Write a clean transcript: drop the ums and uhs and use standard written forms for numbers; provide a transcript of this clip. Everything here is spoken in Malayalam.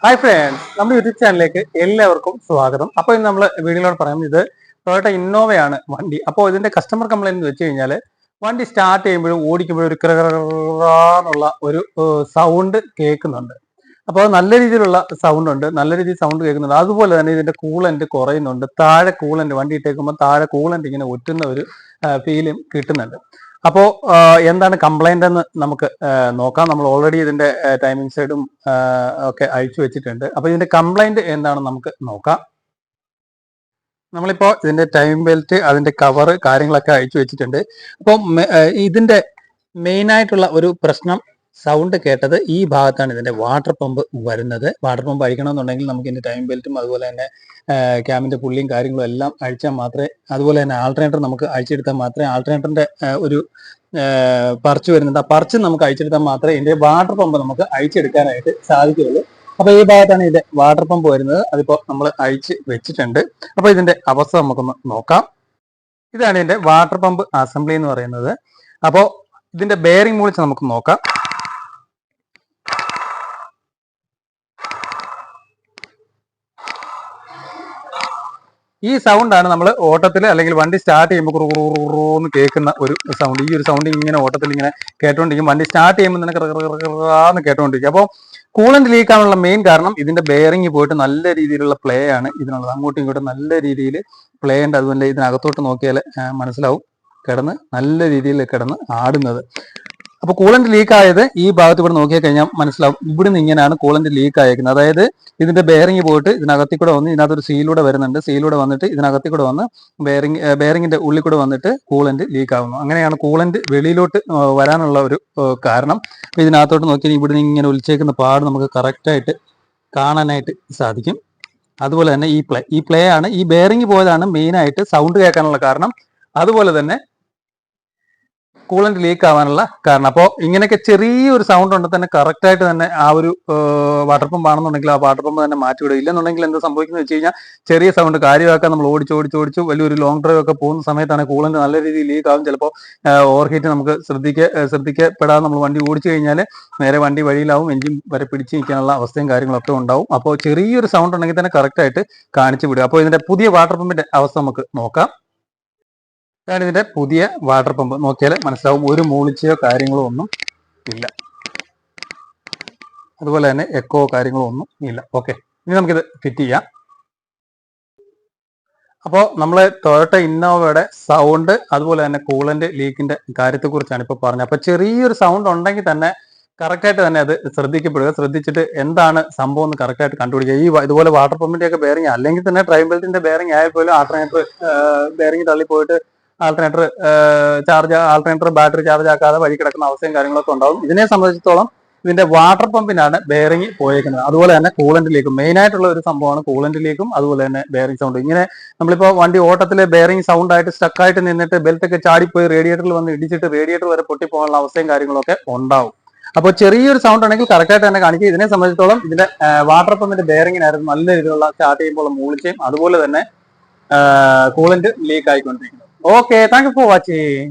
ഹായ് ഫ്രണ്ട്സ്, നമ്മുടെ യൂട്യൂബ് ചാനലിലേക്ക് എല്ലാവർക്കും സ്വാഗതം. അപ്പോൾ ഇന്ന് നമ്മൾ വീഡിയോയിലൂടെ പറയുന്നത് ഇത് ടൊയോട്ട ഇന്നോവയാണ് വണ്ടി. അപ്പോൾ ഇതിന്റെ കസ്റ്റമർ കംപ്ലൈന്റ് എന്ന് വെച്ച് കഴിഞ്ഞാൽ വണ്ടി സ്റ്റാർട്ട് ചെയ്യുമ്പോഴും ഓടിക്കുമ്പോഴും ഒരു ക്രന്നുള്ള ഒരു സൗണ്ട് കേൾക്കുന്നുണ്ട്. അപ്പോൾ അത് നല്ല രീതിയിലുള്ള സൗണ്ട് ഉണ്ട്, നല്ല രീതിയിൽ സൗണ്ട് കേൾക്കുന്നുണ്ട്. അതുപോലെ തന്നെ ഇതിന്റെ കൂളന്റ് കുറയുന്നുണ്ട്. താഴെ കൂളന്റ് വണ്ടി ഇട്ടേക്കുമ്പോൾ താഴെ കൂളന്റ് ഇങ്ങനെ ഒറ്റുന്ന ഒരു ഫീലും കിട്ടുന്നുണ്ട്. അപ്പോൾ എന്താണ് കംപ്ലൈന്റ് എന്ന് നമുക്ക് നോക്കാം. നമ്മൾ ഓൾറെഡി ഇതിന്റെ ടൈമിംഗ് സൈഡും ഒക്കെ അഴിച്ചു വെച്ചിട്ടുണ്ട്. അപ്പോൾ ഇതിന്റെ കംപ്ലൈന്റ് എന്താണെന്ന് നമുക്ക് നോക്കാം. നമ്മളിപ്പോൾ ഇതിന്റെ ടൈം ബെൽറ്റ്, അതിന്റെ കവർ, കാര്യങ്ങളൊക്കെ അഴിച്ചു വെച്ചിട്ടുണ്ട്. അപ്പോൾ ഇതിന്റെ മെയിൻ ആയിട്ടുള്ള ഒരു പ്രശ്നം സൗണ്ട് കേട്ടത് ഈ ഭാഗത്താണ്. ഇതിന്റെ വാട്ടർ പമ്പ് വരുന്നത്. വാട്ടർ പമ്പ് അഴിക്കണമെന്നുണ്ടെങ്കിൽ നമുക്ക് ഇതിന്റെ ടൈം ബെൽറ്റും അതുപോലെ തന്നെ ക്യാമിന്റെ പുള്ളിയും കാര്യങ്ങളും എല്ലാം അഴിച്ചാൽ മാത്രമേ, അതുപോലെ തന്നെ ആൾട്ടർനേറ്റർ നമുക്ക് അഴിച്ചെടുത്താൽ മാത്രമേ ആൾട്ടർനേറ്ററിന്റെ ഒരു പറിച്ച് വരുന്നുണ്ട്. ആ പറിച്ച് നമുക്ക് അഴിച്ചെടുത്താൽ മാത്രമേ ഇതിന്റെ വാട്ടർ പമ്പ് നമുക്ക് അഴിച്ചെടുക്കാനായിട്ട് സാധിക്കുകയുള്ളൂ. അപ്പൊ ഈ ഭാഗത്താണ് ഇതിന്റെ വാട്ടർ പമ്പ് വരുന്നത്. അതിപ്പോ നമ്മൾ അഴിച്ച് വെച്ചിട്ടുണ്ട്. അപ്പൊ ഇതിന്റെ അവസ്ഥ നമുക്കൊന്ന് നോക്കാം. ഇതാണ് ഇതിന്റെ വാട്ടർ പമ്പ് അസംബ്ലി എന്ന് പറയുന്നത്. അപ്പോൾ ഇതിന്റെ ബെയറിംഗ് മൂളിച്ച് നമുക്ക് നോക്കാം. ഈ സൗണ്ടാണ് നമ്മൾ ഓട്ടത്തിൽ അല്ലെങ്കിൽ വണ്ടി സ്റ്റാർട്ട് ചെയ്യുമ്പോൾ കുറൂന്ന് കേൾക്കുന്ന ഒരു സൗണ്ട്. ഈ ഒരു സൗണ്ട് ഇങ്ങനെ ഓട്ടത്തിൽ ഇങ്ങനെ കേട്ടോണ്ടിരിക്കും. വണ്ടി സ്റ്റാർട്ട് ചെയ്യുമ്പോൾ തന്നെ കറന്ന് കേട്ടോണ്ടിരിക്കും. അപ്പോൾ കൂളന്റ് ലീക്ക് ആവാനുള്ള മെയിൻ കാരണം ഇതിന്റെ ബെയറിംഗ് പോയിട്ട് നല്ല രീതിയിലുള്ള പ്ലേ ആണ് ഇതിനുള്ളത്. അങ്ങോട്ടും ഇങ്ങോട്ടും നല്ല രീതിയിൽ പ്ലേ ഉണ്ട്. അതുപോലെ ഇതിനകത്തോട്ട് നോക്കിയാൽ മനസ്സിലാവും കിടന്ന് നല്ല രീതിയിൽ കിടന്ന് ആടുന്നത്. അപ്പൊ കൂളന്റ് ലീക്ക് ആയത് ഈ ഭാഗത്ത് ഇവിടെ നോക്കിയാൽ കഴിഞ്ഞാൽ മനസ്സിലാവും. ഇവിടുന്ന് ഇങ്ങനെയാണ് കൂളന്റ് ലീക്ക് ആയിരിക്കുന്നത്. അതായത് ഇതിന്റെ ബെയറിംഗ് പോയിട്ട് ഇതിനകത്തിൽ കൂടെ വന്ന് ഇതിനകത്തൊരു സീലൂടെ വരുന്നുണ്ട്. സീലൂടെ വന്നിട്ട് ഇതിനകത്തിൽ കൂടെ വന്ന് ബെയറിംഗിന്റെ ഉള്ളിൽ കൂടെ വന്നിട്ട് കൂളന്റ് ലീക്ക് ആവുന്നു. അങ്ങനെയാണ് കൂളന്റ് വെളിയിലോട്ട് വരാനുള്ള ഒരു കാരണം. ഇതിനകത്തോട്ട് നോക്കിയാൽ ഇവിടുന്ന് ഇങ്ങനെ ഒലിച്ചേക്കുന്ന പാട് നമുക്ക് കറക്റ്റായിട്ട് കാണാനായിട്ട് സാധിക്കും. അതുപോലെ തന്നെ ഈ പ്ലേ ആണ്, ഈ ബെയറിംഗ് പോയതാണ് മെയിനായിട്ട് സൗണ്ട് കേൾക്കാനുള്ള കാരണം. അതുപോലെ തന്നെ കൂളന്റ് ലീക്ക് ആവാനുള്ള കാരണം. അപ്പോൾ ഇങ്ങനെയൊക്കെ ചെറിയൊരു സൗണ്ട് ഉണ്ടെങ്കിൽ തന്നെ കറക്റ്റായിട്ട് തന്നെ ആ ഒരു വാട്ടർ പമ്പ് ആണെന്നുണ്ടെങ്കിൽ ആ വാട്ടർ പമ്പ് തന്നെ മാറ്റിവിടും. ഇല്ലെന്നുണ്ടെങ്കിൽ എന്താ സംഭവിക്കുന്നത് വെച്ച് കഴിഞ്ഞാൽ ചെറിയ സൗണ്ട് കാര്യമാക്കാൻ നമ്മൾ ഓടിച്ച് വലിയൊരു ലോങ് ഡ്രൈവ് ഒക്കെ പോകുന്ന സമയത്താണ് കൂളന്റ് നല്ല രീതിയിൽ ലീക്ക് ആവും. ചിലപ്പോൾ ഓവർ ഹീറ്റ് നമുക്ക് ശ്രദ്ധിക്കപ്പെടാതെ നമ്മൾ വണ്ടി ഓടിച്ചു കഴിഞ്ഞാൽ നേരെ വണ്ടി വഴിയിലാവും, എഞ്ചിൻ വരെ പിടിച്ച് നിൽക്കാനുള്ള അവസ്ഥയും കാര്യങ്ങളൊക്കെ ഉണ്ടാവും. അപ്പോൾ ചെറിയൊരു സൗണ്ട് ഉണ്ടെങ്കിൽ തന്നെ കറക്റ്റായിട്ട് കാണിച്ചു വിടുക. അപ്പോൾ ഇതിന്റെ പുതിയ വാട്ടർ പമ്പിന്റെ അവസ്ഥ നമുക്ക് നോക്കാം. ഇതാണ് ഇതിന്റെ പുതിയ വാട്ടർ പമ്പ്. നോക്കിയാൽ മനസ്സിലാവും ഒരു മൂളിച്ചയോ കാര്യങ്ങളോ ഒന്നും ഇല്ല. അതുപോലെ തന്നെ എക്കോ കാര്യങ്ങളോ ഒന്നും ഇല്ല. ഓക്കെ, ഇനി നമുക്കിത് ഫിറ്റ് ചെയ്യാം. അപ്പോൾ നമ്മൾ ടൊയോട്ട ഇന്നോവയുടെ സൗണ്ട് അതുപോലെ തന്നെ കൂളന്റ് ലീക്കിന്റെ കാര്യത്തെ കുറിച്ചാണ് ഇപ്പോൾ പറഞ്ഞത്. അപ്പൊ ചെറിയൊരു സൗണ്ട് ഉണ്ടെങ്കിൽ തന്നെ കറക്റ്റായിട്ട് തന്നെ അത് ശ്രദ്ധിക്കപ്പെടുക. ശ്രദ്ധിച്ചിട്ട് എന്താണ് സംഭവം എന്ന് കറക്റ്റായിട്ട് കണ്ടുപിടിക്കുക. ഇതുപോലെ വാട്ടർ പമ്പിന്റെ ഒക്കെ ബെയറിംഗ് അല്ലെങ്കിൽ തന്നെ ട്രൈം ബെൽറ്റിന്റെ ബെയറിംഗ് ആയാൽ പോലും ആൾട്ടർനേറ്റർ ബെയറിംഗ് തള്ളിപ്പോയിട്ട് ആൾട്ടർനേറ്റർ ബാറ്ററി ചാർജ് ആക്കാതെ വഴി കിടക്കുന്ന അവസ്ഥയും കാര്യങ്ങളൊക്കെ ഉണ്ടാവും. ഇതിനെ സംബന്ധിച്ചിടത്തോളം ഇതിന്റെ വാട്ടർ പമ്പിനാണ് ബെയറിംഗ് പോയേക്കുന്നത്. അതുപോലെ തന്നെ കൂളന്റ് ലീക്കും മെയിൻ ആയിട്ടുള്ള ഒരു സംഭവമാണ്. കൂളന്റ് ലീക്കും അതുപോലെ തന്നെ ബെയറിംഗ് സൗണ്ട്. ഇങ്ങനെ നമ്മളിപ്പോൾ വണ്ടി ഓട്ടത്തിലെ ബെയറിംഗ് സൗണ്ട് ആയിട്ട് സ്റ്റക്കായിട്ട് നിന്നിട്ട് ബെൽറ്റ് ഒക്കെ ചാടിപ്പോയി റേഡിയേറ്ററിൽ വന്ന് ഇടിച്ചിട്ട് റേഡിയേറ്റർ വരെ പൊട്ടിപ്പോകാനുള്ള അവസ്ഥയും കാര്യങ്ങളൊക്കെ ഉണ്ടാവും. അപ്പോൾ ചെറിയൊരു സൗണ്ട് ഉണ്ടെങ്കിൽ കറക്റ്റായിട്ട് തന്നെ കാണിക്കുക. ഇതിനെ സംബന്ധിച്ചിടത്തോളം ഇതിന്റെ വാട്ടർ പമ്പിന്റെ ബെയറിംഗിനായിരുന്നു നല്ല രീതിയിലുള്ള സ്റ്റാർട്ട് ചെയ്യുമ്പോൾ മൂളിച്ചയും അതുപോലെ തന്നെ കൂളന്റ് ലീക്ക് ആയിക്കൊണ്ടിരിക്കുന്നത്. Okay, thank you for watching.